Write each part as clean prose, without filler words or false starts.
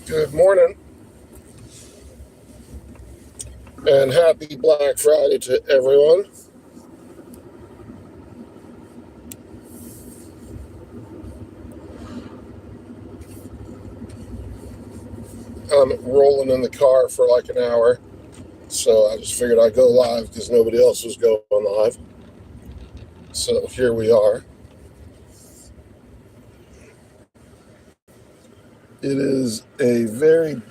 Good morning and happy Black Friday to everyone. I'm rolling in the car for like an hour, so I just figured I'd go live because nobody else was going live. So here we are. It is a very...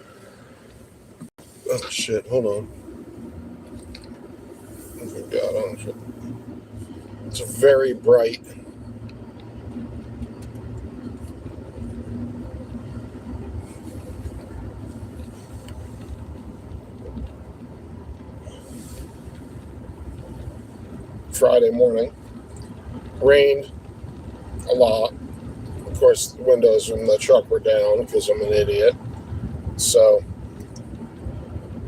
Oh shit, hold on. Oh God, it's a very bright Friday morning. Rained a lot. Of course, the windows in the truck were down because I'm an idiot. So,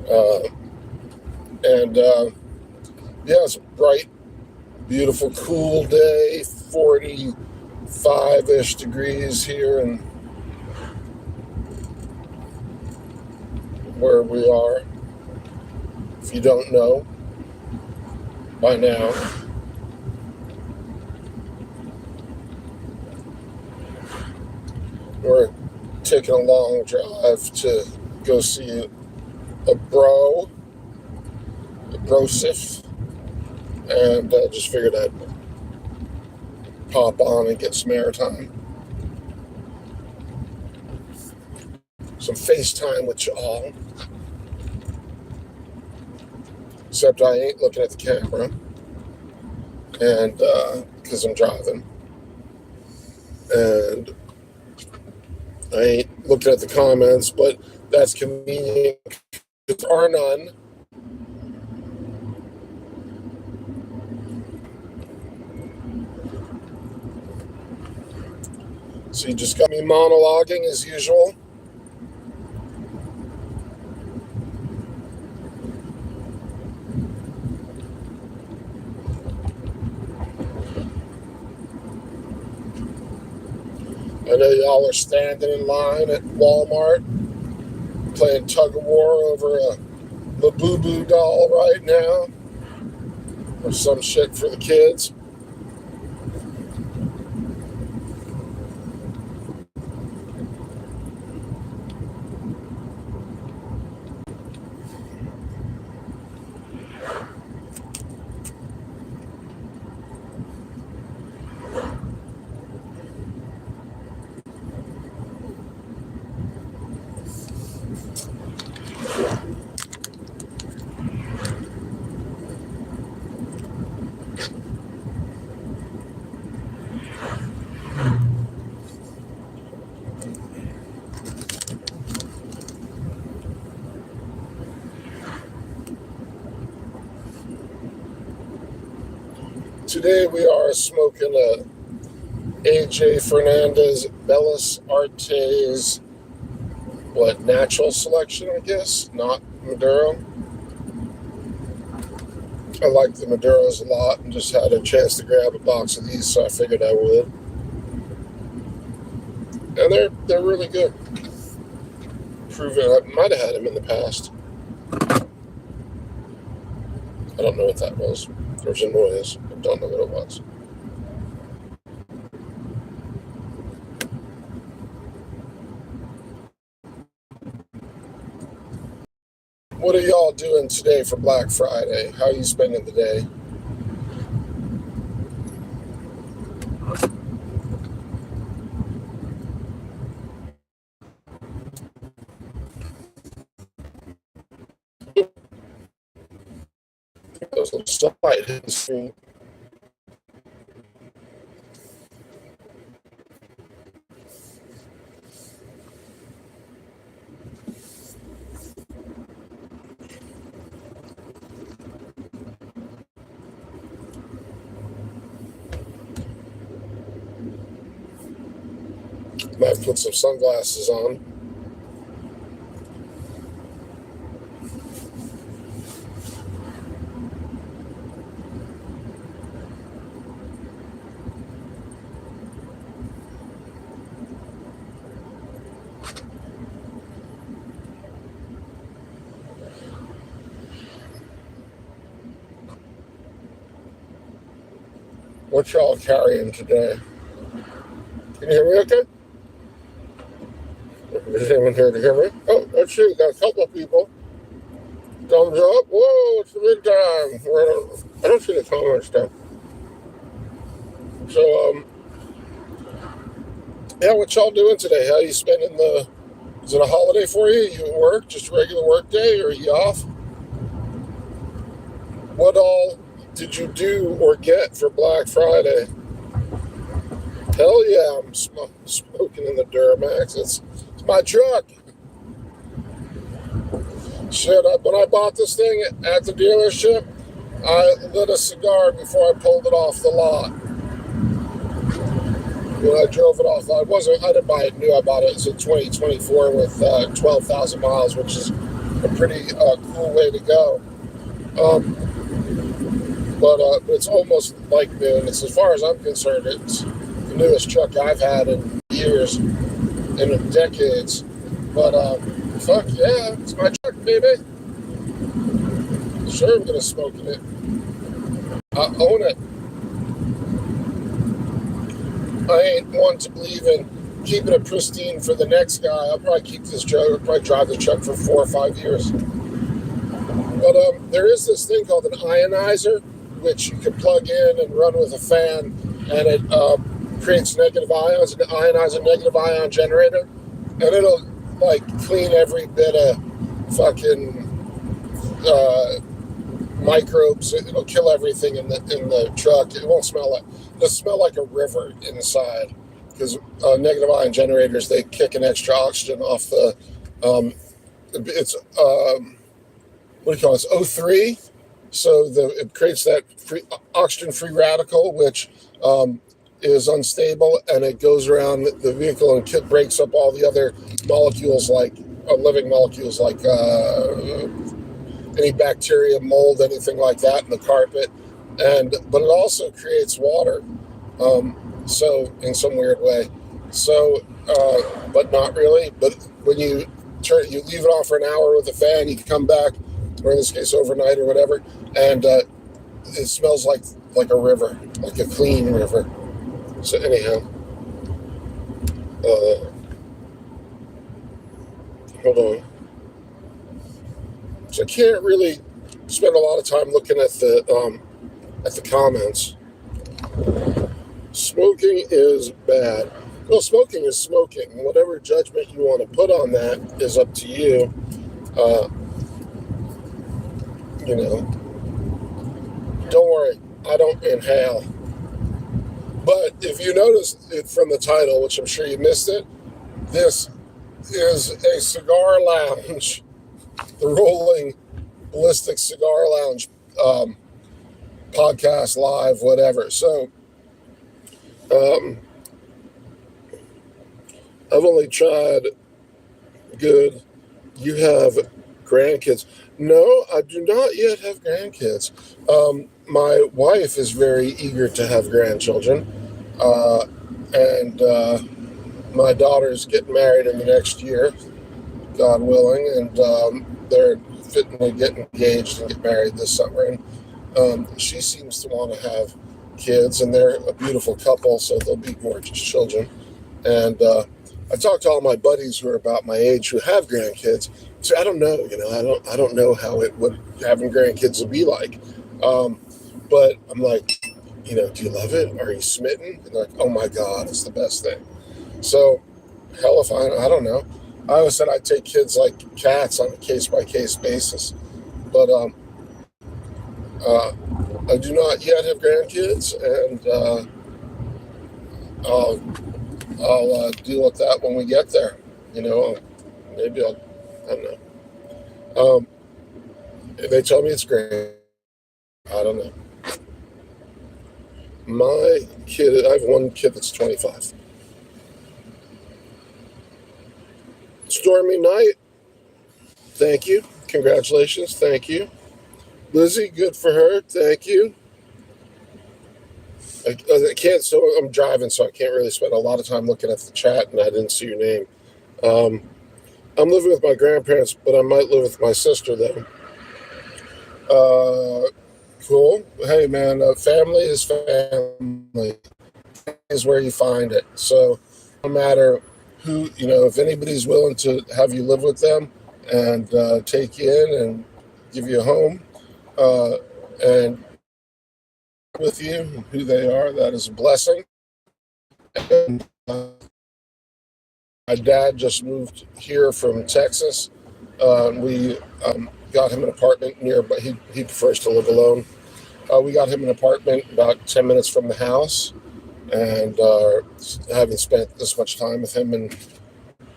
yeah, it's a bright, beautiful, cool day. 45-ish degrees here and where we are. If you don't know by now, we're taking a long drive to go see a brosif, and just figured I'd pop on and get some airtime, some FaceTime with y'all. Except I ain't looking at the camera, and because I'm driving, and I ain't looking at the comments, but that's convenient because there are none. So you just got me monologuing as usual. I know y'all are standing in line at Walmart playing tug of war over a Labubu doll right now, or some shit for the kids. Today we are smoking a AJ Fernandez Bellis Artes, natural selection, I guess, not Maduro. I like the Maduros a lot and just had a chance to grab a box of these, so I figured I would. And they're really good. Proven, I might have had them in the past. I don't know what that was. There was a noise. I don't know what it was. What are y'all doing today for Black Friday? How are you spending the day? Those little slide hit the screen. Might put some sunglasses on. what y'all carrying today? Can you hear me okay? Is anyone here to hear me? Oh, let's see. Got a couple of people. Thumbs up. Whoa, it's the midtime. I don't see the comments though. So, yeah, what y'all doing today? How you spending is it a holiday for you? You at work? Just a regular work day, or are you off? What all did you do or get for Black Friday? Hell yeah, I'm smoking in the Duramax. It's my truck. Shit, when I bought this thing at the dealership, I lit a cigar before I pulled it off the lot. When I drove it off, I didn't buy it new, I bought it. It's a 2024 with 12,000 miles, which is a pretty cool way to go. But it's almost like new, and it's, as far as I'm concerned, it's the newest truck I've had in years, in decades. But fuck yeah, it's my truck, baby. Sure, I'm gonna smoke in it. I own it. I ain't one to believe in keeping it pristine for the next guy. I'll probably keep this truck. I'll probably drive the truck for 4 or 5 years. But there is this thing called an ionizer, which you can plug in and run with a fan, and it creates negative ions, an ionizer negative ion generator, and it'll like clean every bit of fucking microbes. It'll kill everything in the truck. It won't smell like. It'll smell like a river inside, because negative ion generators, they kick an extra oxygen off the. It's what do you call it? It's O3. So it creates that oxygen-free radical, which is unstable, and it goes around the vehicle and breaks up all the other molecules, like living molecules, like any bacteria, mold, anything like that in the carpet. But it also creates water, so in some weird way. So, but not really. But when you leave it on for an hour with a fan, you can come back, or in this case overnight or whatever, and it smells like a river, like a clean river. So anyhow, hold on. So I can't really spend a lot of time looking at the comments. Smoking is bad. Well, smoking is smoking. Whatever judgment you want to put on that is up to you. You know, don't worry, I don't inhale. But if you notice it from the title, which I'm sure you missed it, this is a cigar lounge, the Rolling Ballistics Cigar Lounge podcast, live, whatever. So I've only tried good. You have grandkids. No, I do not yet have grandkids. My wife is very eager to have grandchildren, and my daughter's getting married in the next year, God willing, and they're fitting to get engaged and get married this summer. And she seems to want to have kids, and they're a beautiful couple, so they'll be more just children. And I talked to all my buddies who are about my age who have grandkids. So I don't know, I don't know how it would having grandkids would be like. But I'm like, do you love it? Are you smitten? And they're like, oh my God, it's the best thing. So hell if I don't know. I always said I'd take kids like cats on a case-by-case basis. But I do not yet have grandkids, and I'll deal with that when we get there. Maybe I don't know. They tell me it's great. I don't know. My kid, I have one kid that's 25. Stormy night. Thank you. Congratulations. Thank you. Lizzie, good for her. Thank you. I can't, so I'm driving, so I can't really spend a lot of time looking at the chat, and I didn't see your name. I'm living with my grandparents, but I might live with my sister, though. Cool. Hey, man, family is family. Is where you find it. So no matter who, if anybody's willing to have you live with them and take you in and give you a home and with you and who they are, that is a blessing. And, my dad just moved here from Texas. We got him an apartment near, but he prefers to live alone. We got him an apartment about 10 minutes from the house, and I haven't spent this much time with him in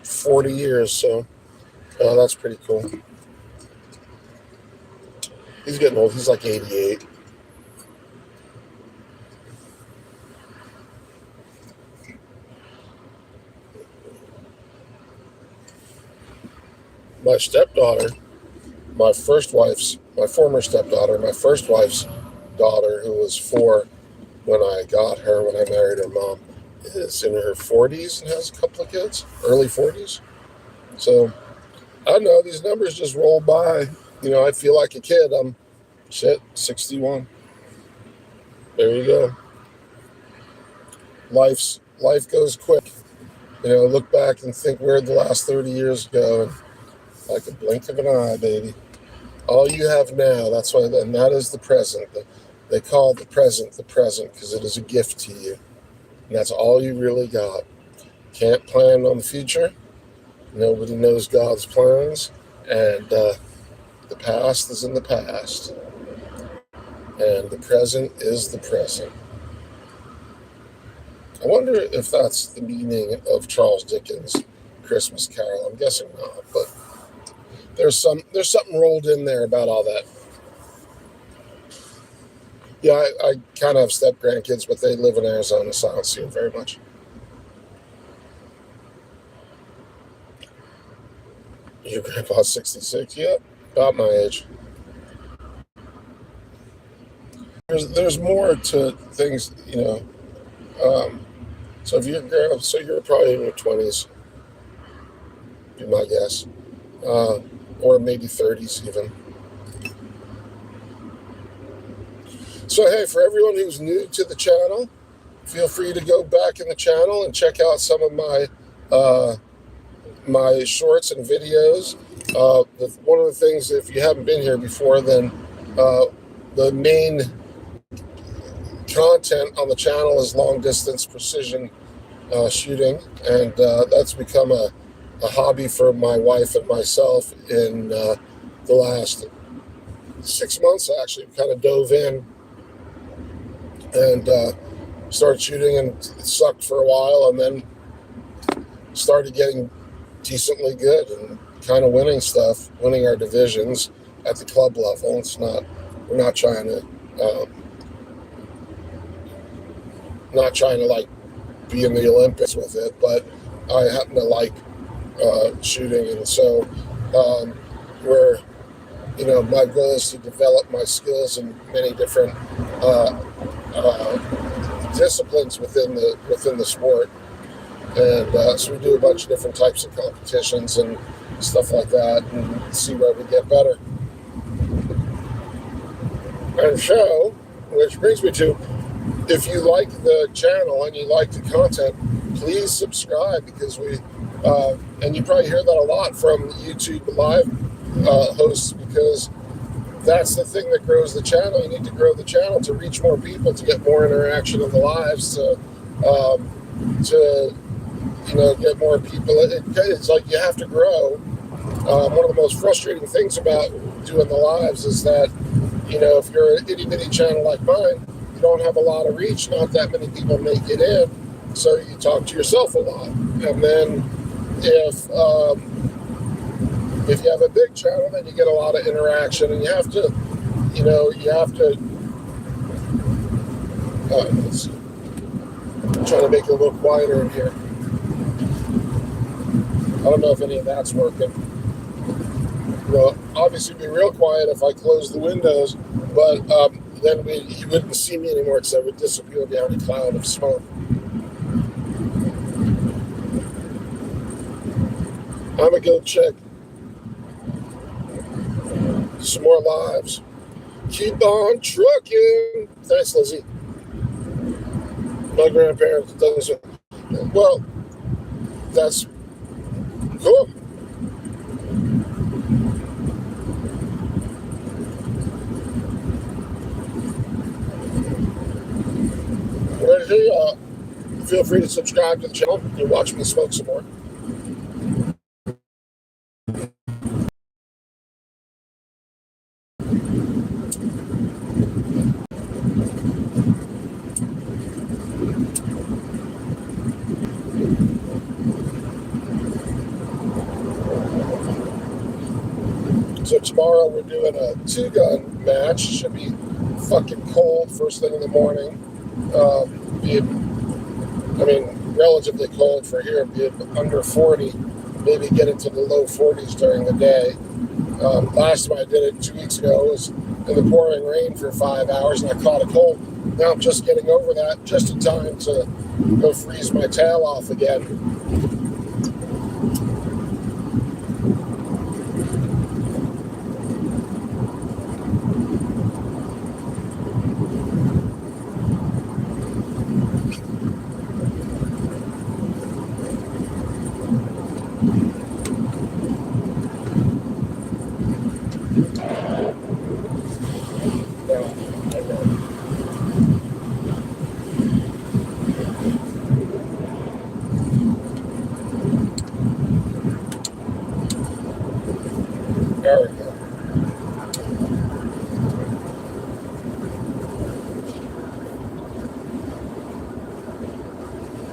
40 years, so that's pretty cool. He's getting old. He's like 88. My stepdaughter, my former stepdaughter, my first wife's daughter, who was 4 when I got her, when I married her mom, is in her 40s and has a couple of kids, early 40s. So I don't know, these numbers just roll by. I feel like a kid. I'm 61. There you go. Life goes quick. Look back and think where the last 30 years go, and like a blink of an eye, baby. All you have now, that's why, and that is the present. They call the present because it is a gift to you. And that's all you really got. Can't plan on the future. Nobody knows God's plans. And the past is in the past. And the present is the present. I wonder if that's the meaning of Charles Dickens' Christmas Carol. I'm guessing not, but there's something rolled in there about all that. Yeah, I kind of have step-grandkids, but they live in Arizona, so I don't see them very much. Your grandpa's 66? Yeah, about my age. There's more to things, so if you're probably in your 20s, be my guess, or maybe 30s even. So hey, for everyone who's new to the channel, feel free to go back in the channel and check out some of my shorts and videos. One of the things, if you haven't been here before, then the main content on the channel is long distance precision shooting, and that's become a hobby for my wife and myself in the last 6 months. I actually kind of dove in and started shooting, and it sucked for a while, and then started getting decently good and kind of winning our divisions at the club level. We're not trying to like be in the Olympics with it, but I happen to like shooting, and so my goal is to develop my skills in many different disciplines within the sport, and so we do a bunch of different types of competitions and stuff like that, and see where we get better. And so, which brings me to, if you like the channel and you like the content, please subscribe, because and you probably hear that a lot from YouTube live hosts, because that's the thing that grows the channel. You need to grow the channel to reach more people, to get more interaction in the lives, to get more people. It's like you have to grow. One of the most frustrating things about doing the lives is that, if you're an itty-bitty channel like mine, you don't have a lot of reach. Not that many people make it in, so you talk to yourself a lot. And then if you have a big channel, then you get a lot of interaction, and you have to, let's see. I'm trying to make it a little quieter in here. I don't know if any of that's working. Obviously it'd be real quiet if I closed the windows, but then you wouldn't see me anymore, because I would disappear behind a cloud of smoke. I'm gonna go check some more lives. Keep on trucking. Thanks, Lizzie. My grandparents does it. Well, that's cool. Feel free to subscribe to the channel and watch me smoke some more. So tomorrow we're doing a 2-gun match. Should be fucking cold first thing in the morning. Relatively cold for here. Be under 40. Maybe get into the low 40s during the day. Last time I did it 2 weeks ago was in the pouring rain for 5 hours and I caught a cold. Now I'm just getting over that, just in time to go freeze my tail off again. There we go.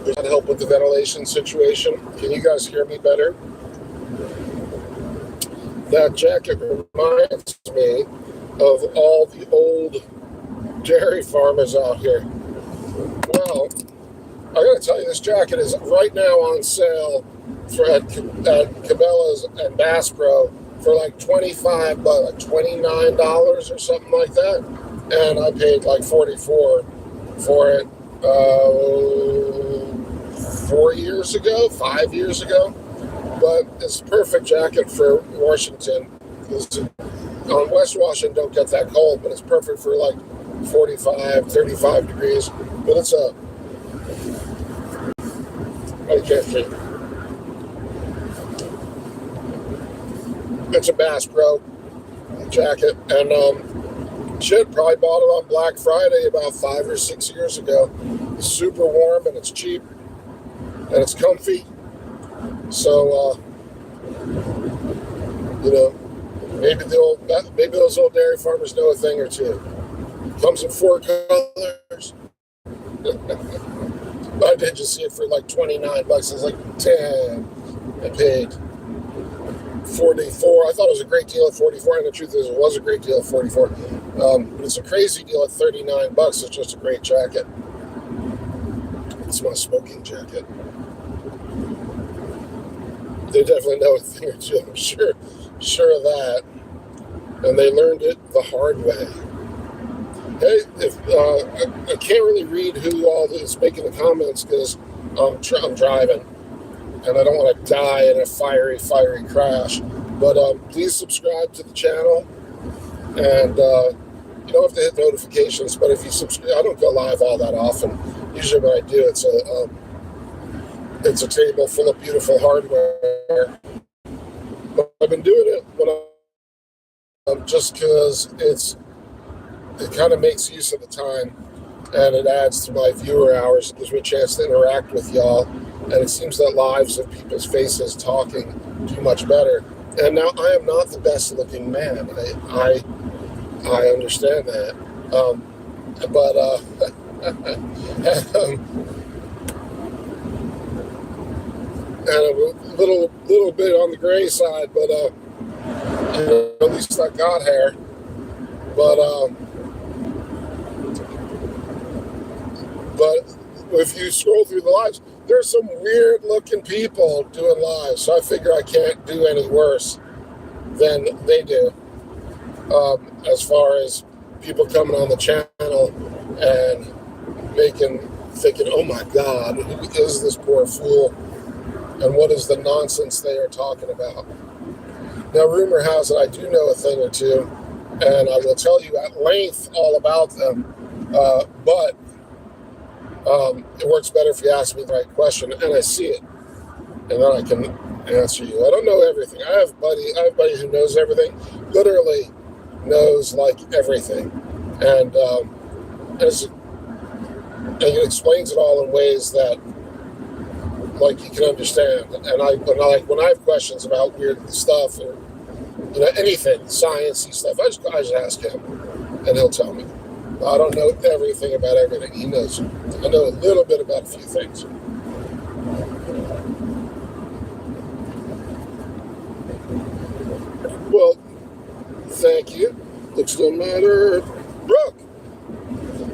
Does that help with the ventilation situation? Can you guys hear me better? That jacket reminds me of all the old dairy farmers out here. Well, I gotta tell you, this jacket is right now on sale at Cabela's and Bass Pro for like $25, like $29 or something like that. And I paid like $44 for it 4 years ago, 5 years ago. But it's a perfect jacket for Washington. On West Washington, don't get that cold, but it's perfect for like 45, 35 degrees. But it's a, I can't see. It's a Bass Pro jacket, and probably bought it on Black Friday about 5 or 6 years ago. It's super warm and it's cheap and it's comfy. So maybe those old dairy farmers know a thing or two. Comes in 4 colors. I did just see it for like $29. It was like $10. I paid $44. I thought it was a great deal at $44, and the truth is, it was a great deal at $44. But it's a crazy deal at $39. It's just a great jacket. It's my smoking jacket. They definitely know a thing or two. I'm sure of that. And they learned it the hard way. Hey, I can't really read who all is making the comments because I'm driving. And I don't want to die in a fiery crash. But please subscribe to the channel. And you don't have to hit notifications, but if you subscribe, I don't go live all that often. Usually when I do, it's a table full of beautiful hardware. But I've been doing it when just because it kind of makes use of the time, and it adds to my viewer hours. It gives me a chance to interact with y'all. And it seems that lives of people's faces talking do much better. And now I am not the best looking man. I understand that. And a little bit on the gray side, but at least I got hair. But if you scroll through the lives, there's some weird looking people doing lives, so I figure I can't do any worse than they do. As far as people coming on the channel and thinking, oh my God, who is this poor fool? And what is the nonsense they are talking about? Now, rumor has it I do know a thing or two, and I will tell you at length all about them. But it works better if you ask me the right question and I see it, and then I can answer you. I don't know everything. I have a buddy who knows everything, literally knows like everything, and he explains it all in ways that like you can understand. And when I have questions about weird stuff or anything sciencey stuff, I just ask him, and he'll tell me. I don't know everything about everything. He knows. I know a little bit about a few things. Well, thank you. Looks don't matter. Brooke!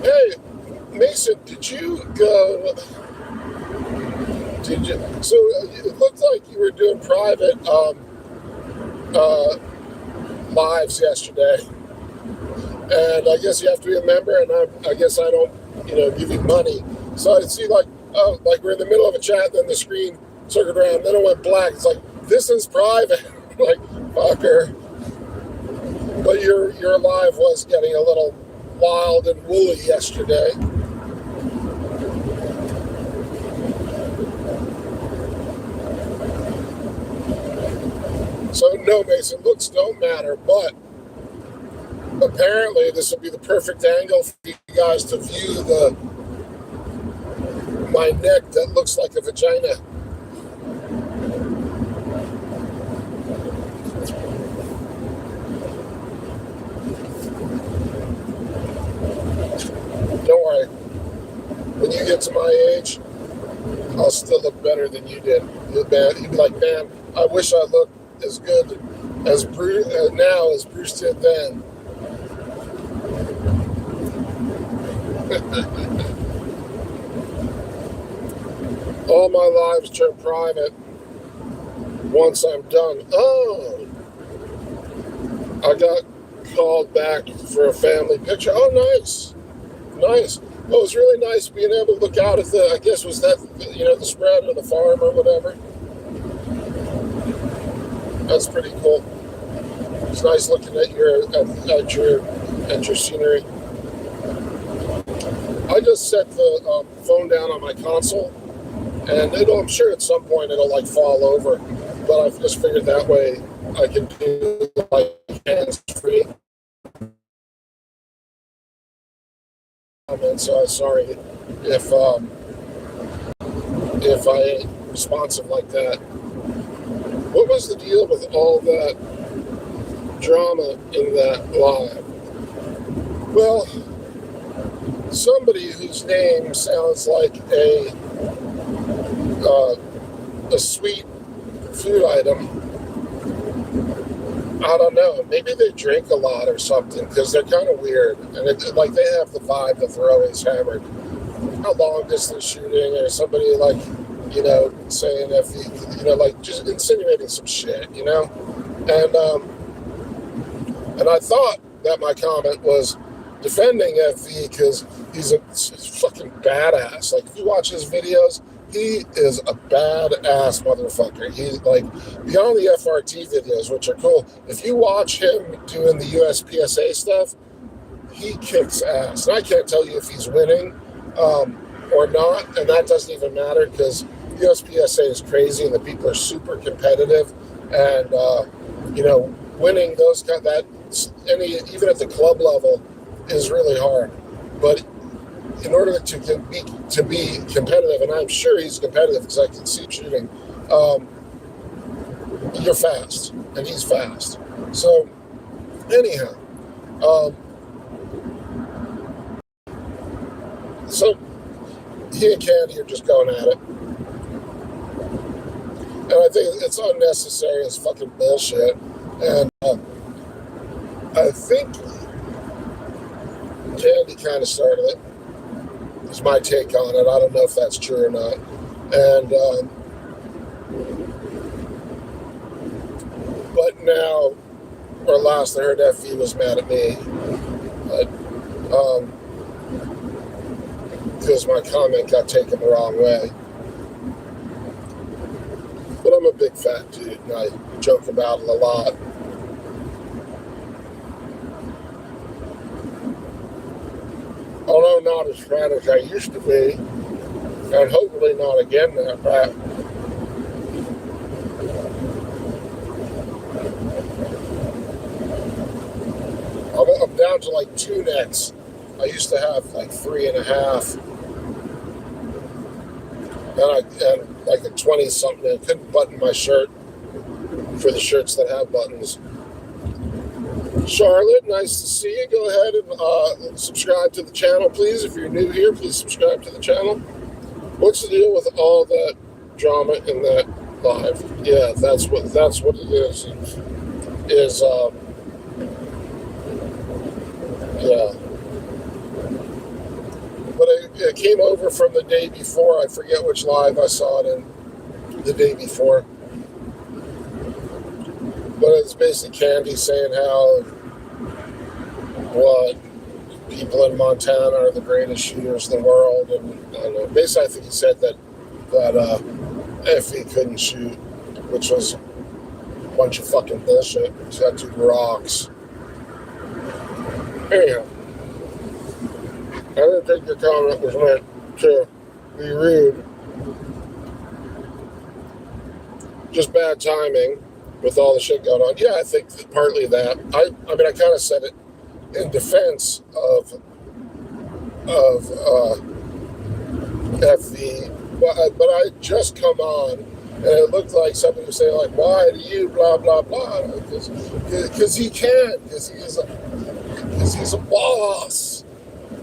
Hey, Mason, did you go... So it looked like you were doing private lives yesterday. And I guess you have to be a member, and I guess I don't, give you money. So I'd see like we're in the middle of a chat, then the screen circled around, then it went black. It's like, this is private. Like, fucker. But your live was getting a little wild and woolly yesterday. So no, Mason, looks don't matter, but apparently this will be the perfect angle for you guys to view my neck that looks like a vagina. Don't worry. When you get to my age, I'll still look better than you did. You'd be like, man, I wish I looked as good as Bruce now as Bruce did then. All my lives turn private once I'm done. Oh, I got called back for a family picture. Oh, nice. Nice. Well, it was really nice being able to look out at the, I guess, was that, the spread or the farm or whatever. That's pretty cool. It's nice looking at your scenery. I just set the phone down on my console, and I'm sure at some point it'll like fall over, but I've just figured that way I can do like hands-free. And so I'm sorry if I ain't responsive like that. What was the deal with all that drama in that live? Well, somebody whose name sounds like a sweet food item. I don't know. Maybe they drink a lot or something, because they're kind of weird, and they have the vibe that they're always hammered. Not long distance shooting, or somebody saying just insinuating some shit, and I thought that my comment was defending FV because he's a fucking badass. Like, if you watch his videos, he is a badass motherfucker. He's like, beyond the FRT videos, which are cool, if you watch him doing the USPSA stuff, he kicks ass. And I can't tell you if he's winning or not, and that doesn't even matter, because USPSA is crazy and the people are super competitive, and winning those even at the club level is really hard. But in order to be competitive, and I'm sure he's competitive because I can see shooting, you're fast, and he's fast. So anyhow, so he and Candy are just going at it. And I think it's unnecessary as fucking bullshit. And I think Candy kind of started it. It's my take on it. I don't know if that's true or not. And but now, or last I heard, FV was mad at me. But because my comment got taken the wrong way. But I'm a big fat dude, and I joke about it a lot. not as fat as I used to be, and hopefully not again that fat. I'm down to like 2 necks. I used to have like 3.5. And like a 20 something. I couldn't button my shirt for the shirts that have buttons. Charlotte, nice to see you. Go ahead and subscribe to the channel, please. If you're new here, please subscribe to the channel. What's the deal with all that drama in that live? Yeah, that's what it is. Yeah. But it came over from the day before. I forget which live I saw it in the day before. But it's basically Candy saying how what people in Montana are the greatest shooters in the world, and I don't know. Basically, I think he said that Effie couldn't shoot, which was a bunch of fucking bullshit. That dude rocks. Anyhow, I didn't think your comment was meant to be rude. Just bad timing with all the shit going on. Yeah, I think partly that. I mean, I kind of said it in defense of FV, but I just come on, and it looked like somebody was saying like, "Why do you blah blah blah?" Because he can, because he's a boss.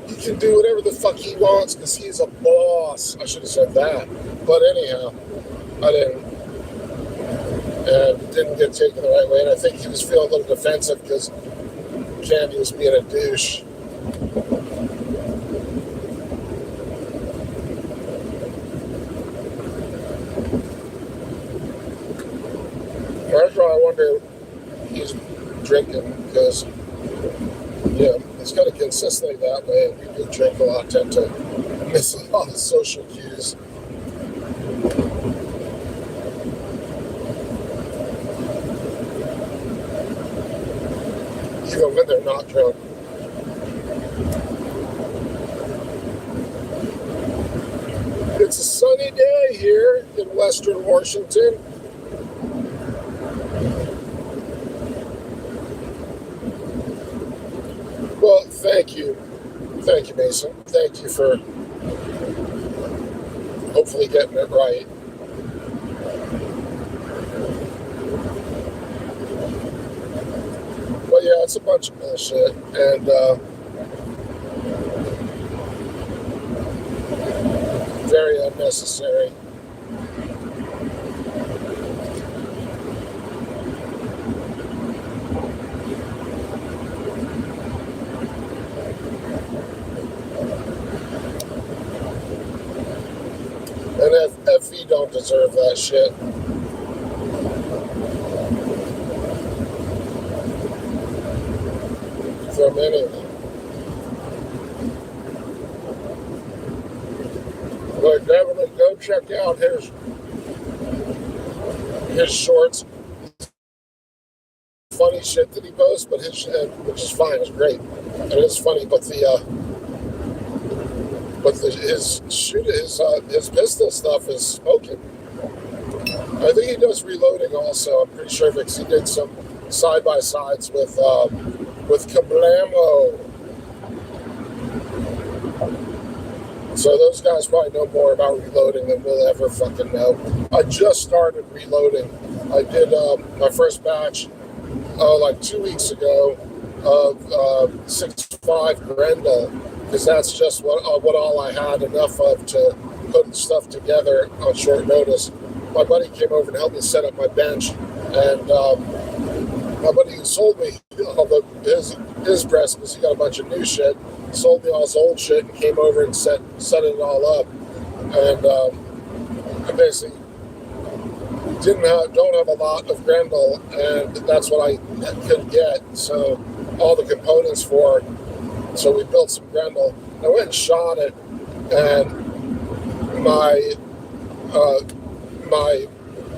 He can do whatever the fuck he wants because he's a boss. I should have said that, but anyhow, I didn't. And didn't get taken the right way, and I think he was feeling a little defensive because Candy was being a douche. That's why I wonder if he's drinking, because it's kind of consistently that way. People who drink a lot tend to miss a lot of social cues. Even when they're not drunk. It's a sunny day here in Western Washington. Well, thank you. Thank you, Mason. Thank you for hopefully getting it right. But yeah, it's a bunch of bullshit, and very unnecessary. And FV don't deserve that shit. From anyone. But definitely go check out his shorts. Funny shit that he posts, but his which is fine, it's great. And it is funny, but his pistol stuff is smoking. I think he does reloading also. I'm pretty sure because he did some side by sides with Kablamo. So those guys probably know more about reloading than we'll ever fucking know. I just started reloading. I did my first batch like 2 weeks ago of 6.5 Grendel, because that's just what all I had enough of to put stuff together on short notice. My buddy came over and helped me set up my bench, and my buddy who sold me all his press, because he got a bunch of new shit, sold me all his old shit and came over and set it all up. And I basically don't have a lot of Grendel, and that's what I could get. So all the components for it. So we built some Grendel. I went and shot it, and my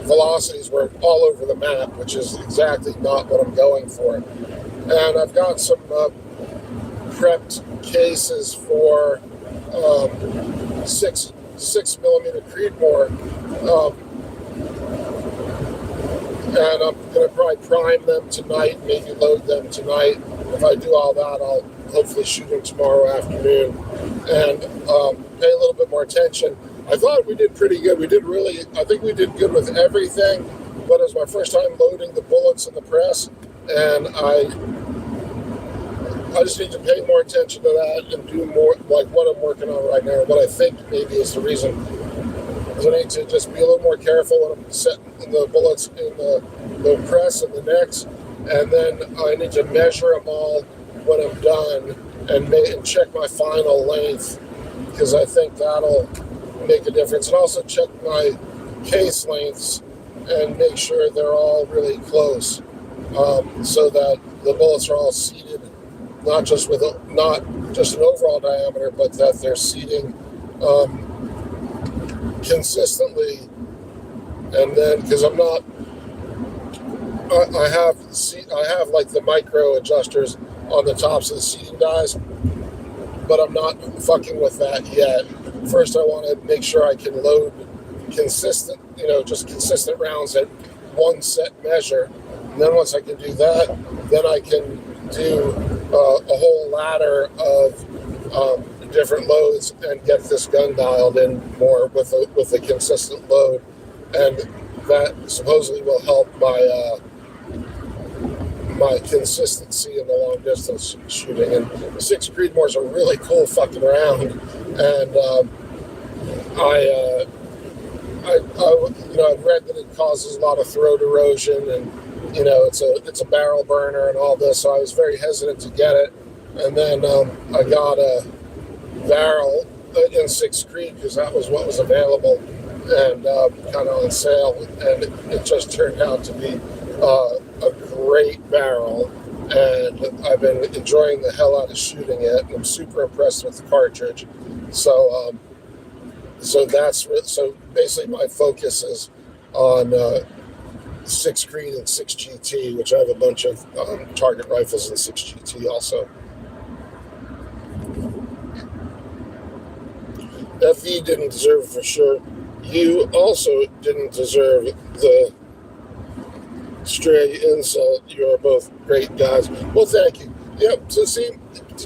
velocities were all over the map, which is exactly not what I'm going for. And I've got some prepped cases for six millimeter Creedmoor, and I'm going to probably prime them tonight, maybe load them tonight. If I do all that, I'll hopefully shoot them tomorrow afternoon and pay a little bit more attention. I thought we did pretty good. I think we did good with everything, but it was my first time loading the bullets in the press, and I just need to pay more attention to that and do more like what I'm working on right now. What I think maybe is the reason is I need to just be a little more careful when I'm setting the bullets in the press and the necks, and then I need to measure them all when I'm done and check my final length, because I think that'll make a difference. And also check my case lengths and make sure they're all really close, so that the bullets are all seated, not just an overall diameter, but that they're seating consistently. And then, because I have like the micro adjusters on the tops of the seating dies, but I'm not fucking with that yet. First, I want to make sure I can load consistent rounds at one set measure. And then once I can do that, then I can do a whole ladder of different loads and get this gun dialed in more with a consistent load. And that supposedly will help my consistency in the long distance shooting. And 6 Creedmoors are really cool fucking round, and I've read that it causes a lot of throat erosion, and it's a barrel burner and all this. So I was very hesitant to get it, and then I got a barrel in 6 Creed because that was what was available and kind of on sale, and it just turned out to be a great barrel, and I've been enjoying the hell out of shooting it. I'm super impressed with the cartridge. So basically my focus is on 6 Creed and 6 GT, which I have a bunch of target rifles in 6 GT also. FE didn't deserve it for sure. You also didn't deserve the stray insult. You are both great guys. Well, thank you. Yep. So see,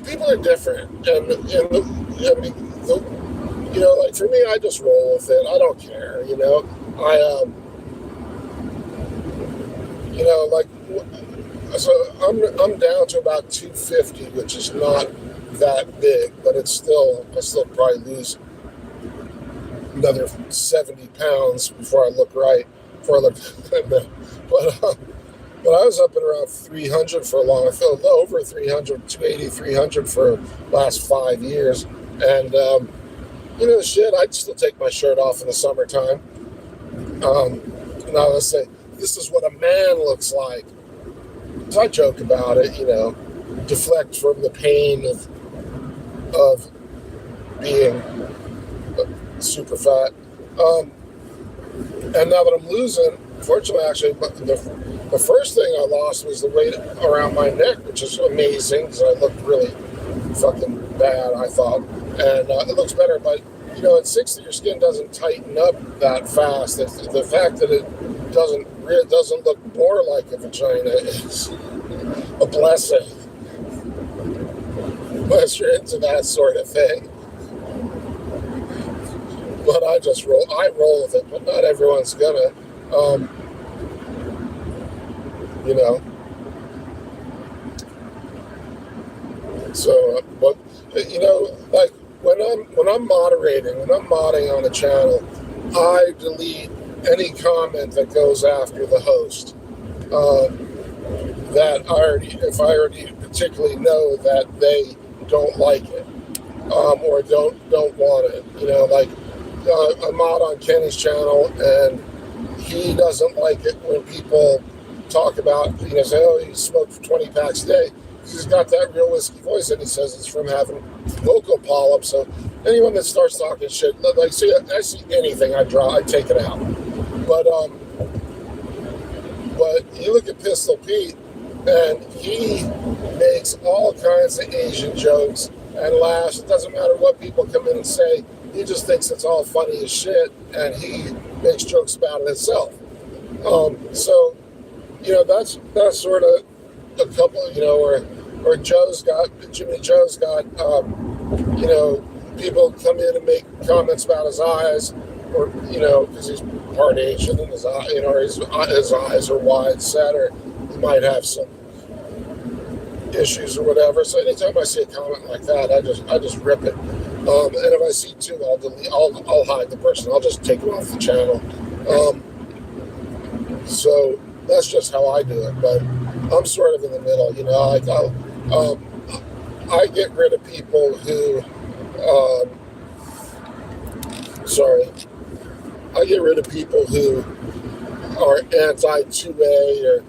people are different, and like for me, I just roll with it. I don't care. So I'm down to about 250, which is not that big, but I still probably lose another 70 pounds before I look right. But I was up at around 300 for a long. I felt over 300, 280, 300 for last 5 years, and shit. I'd still take my shirt off in the summertime. And I would say, this is what a man looks like. So I joke about it, deflect from the pain of being super fat. And now that I'm losing, fortunately, actually, the first thing I lost was the weight around my neck, which is amazing because I looked really fucking bad, I thought. And it looks better, but at 60, your skin doesn't tighten up that fast. The fact that it doesn't look more like a vagina is a blessing, unless you're into that sort of thing. But I roll with it, but not everyone's gonna, So, but like when I'm modding on a channel, I delete any comment that goes after the host. If I already particularly know that they don't like it, or don't want it, I mod on Kenny's channel, and he doesn't like it when people talk about, say, oh, he smoked 20 packs a day. He's got that real whiskey voice, and he says it's from having vocal polyps. So anyone that starts talking shit, I see anything I take it out. But you look at Pistol Pete, and he makes all kinds of Asian jokes and laughs. It doesn't matter what people come in and say. He just thinks it's all funny as shit, and he makes jokes about it himself. So, that's sort of a couple, or Jimmy Joe's got, people come in and make comments about his eyes, or, because he's part Asian and his eyes are wide set, or he might have some issues or whatever. So anytime I see a comment like that, I just rip it. And if I see two, I'll hide the person. I'll just take them off the channel. So that's just how I do it. But I'm sort of in the middle, I get rid of people who, I get rid of people who are anti-2A or,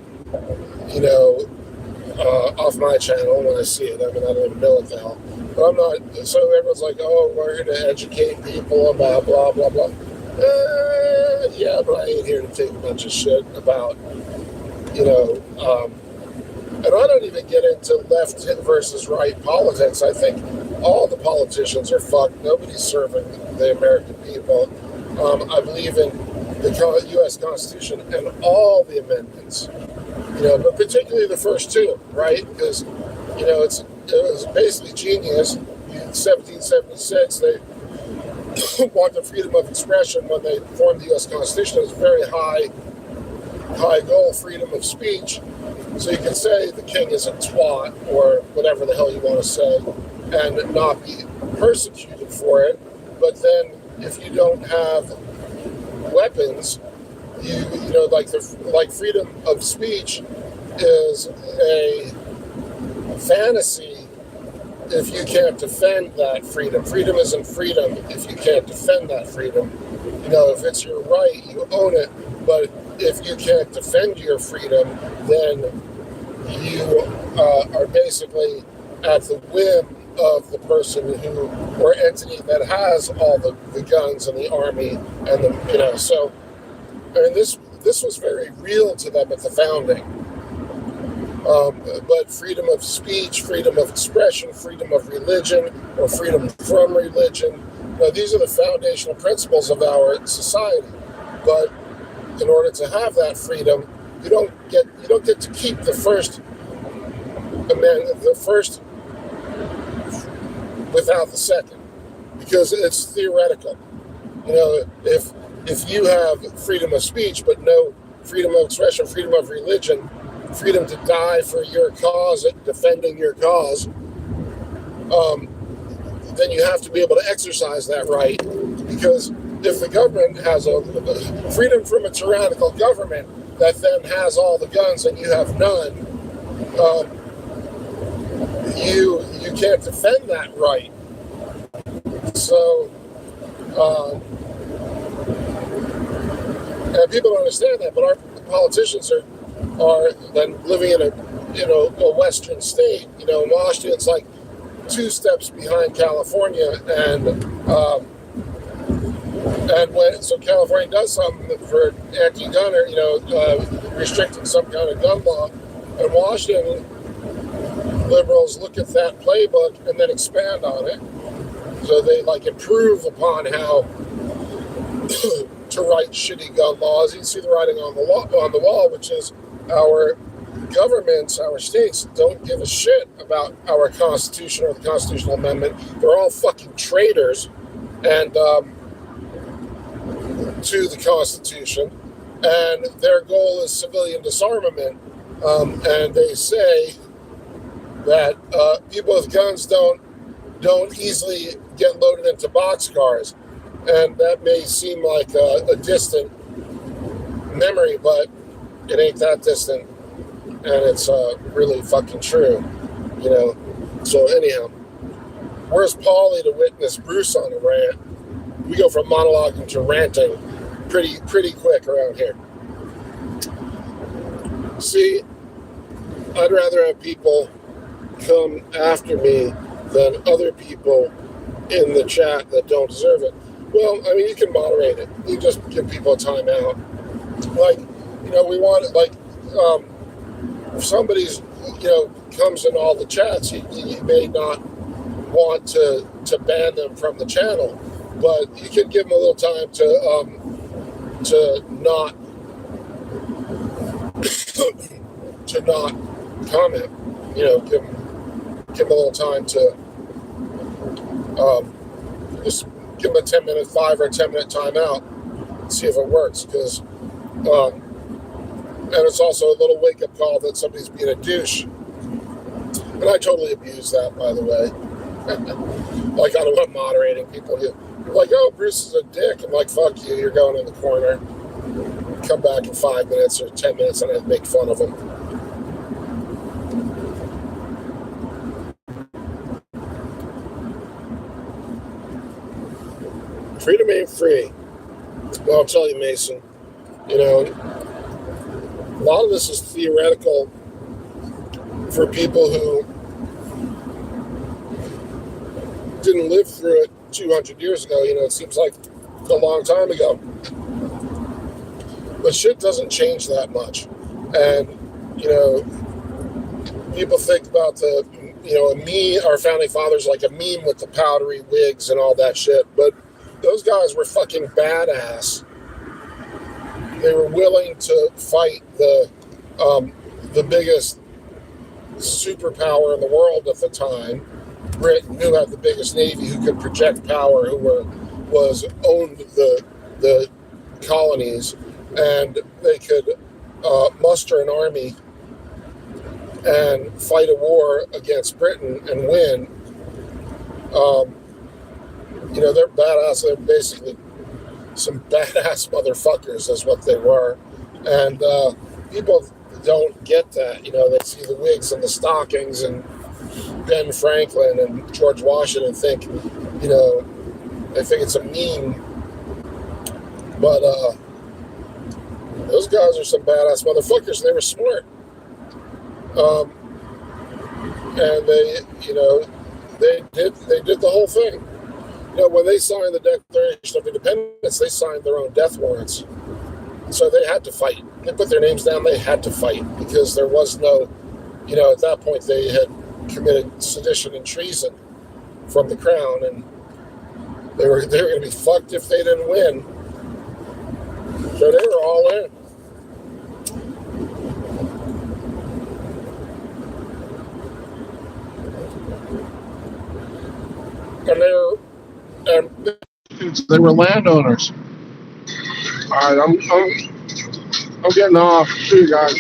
off my channel when I see it. I mean, I don't even know what the hell. But I'm not, so everyone's like, oh, we're here to educate people about blah, blah, blah. Yeah, but I ain't here to take a bunch of shit about, and I don't even get into left versus right politics. I think all the politicians are fucked. Nobody's serving the American people. I believe in the U.S. Constitution and all the amendments, but particularly the first two, right? Because, it was basically genius. In 1776, they wanted freedom of expression when they formed the U.S. Constitution. It was a very high goal, freedom of speech. So you can say the king is a twat or whatever the hell you want to say and not be persecuted for it. But then if you don't have weapons, like freedom of speech is a fantasy if you can't defend that freedom. Freedom isn't freedom if you can't defend that freedom. If it's your right, you own it. But if you can't defend your freedom, then you are basically at the whim of the person or entity that has all the guns and the army and so, this was very real to them at the founding. But freedom of speech, freedom of expression, freedom of religion, or freedom from religion, these are the foundational principles of our society. But in order to have that freedom, you don't get to keep the First Amendment, the first without the second, because it's theoretical. If you have freedom of speech but no freedom of expression, freedom of religion, freedom to die for your cause, defending your cause, then you have to be able to exercise that right. Because if the government has freedom from a tyrannical government that then has all the guns and you have none, you can't defend that right. So, and people don't understand that, but our politicians are then living in a Western state. Washington's like 2 steps behind California, and so California does something for anti-gunner, restricting some kind of gun law, and Washington liberals look at that playbook and then expand on it. So they improve upon how to write shitty gun laws. You can see the writing on the wall, which is our governments, our states don't give a shit about our Constitution or the Constitutional Amendment. They're all fucking traitors and to the Constitution, and their goal is civilian disarmament. And they say that people with guns don't easily get loaded into boxcars, and that may seem like a distant memory, but it ain't that distant, and it's really fucking true, So anyhow, where's Paulie to witness Bruce on a rant? We go from monologuing to ranting pretty quick around here. See, I'd rather have people come after me than other people in the chat that don't deserve it. Well, I mean, you can moderate it. You just give people a timeout. We want it, if somebody's, comes in all the chats, he may not want to ban them from the channel, but you could give them a little time to not to not comment. You know, give them a little time to just give them a 10-minute, 5 or 10-minute timeout, and see if it works. Because and it's also a little wake-up call that somebody's being a douche. And I totally abuse that, by the way. Like, I don't want moderating people. You're like, oh, Bruce is a dick. I'm like, fuck you, you're going in the corner. Come back in 5 minutes or 10 minutes and I make fun of him. Freedom ain't free. Well, I'll tell you, Mason, you know, a lot of this is theoretical for people who didn't live through it 200 years ago. You know, it seems like a long time ago. But shit doesn't change that much. And, you know, people think about the, you know, our founding fathers like a meme with the powdery wigs and all that shit. But those guys were fucking badass. They were willing to fight the biggest superpower in the world at the time, Britain, who had the biggest navy, who could project power, who owned the colonies, and they could muster an army and fight a war against Britain and win. You know, they're badass. They're basically some badass motherfuckers is what they were. And people don't get that. You know, they see the wigs and the stockings and Ben Franklin and George Washington think, you know, they think it's a meme. But those guys are some badass motherfuckers. They were smart. And they, you know, they did the whole thing. You know, when they signed the Declaration of Independence, they signed their own death warrants. So they had to fight. They put their names down, they had to fight, because there was no, you know, at that point they had committed sedition and treason from the crown, and they were going to be fucked if they didn't win. So they were all in. And they were landowners. All right, I'm getting off. See you guys.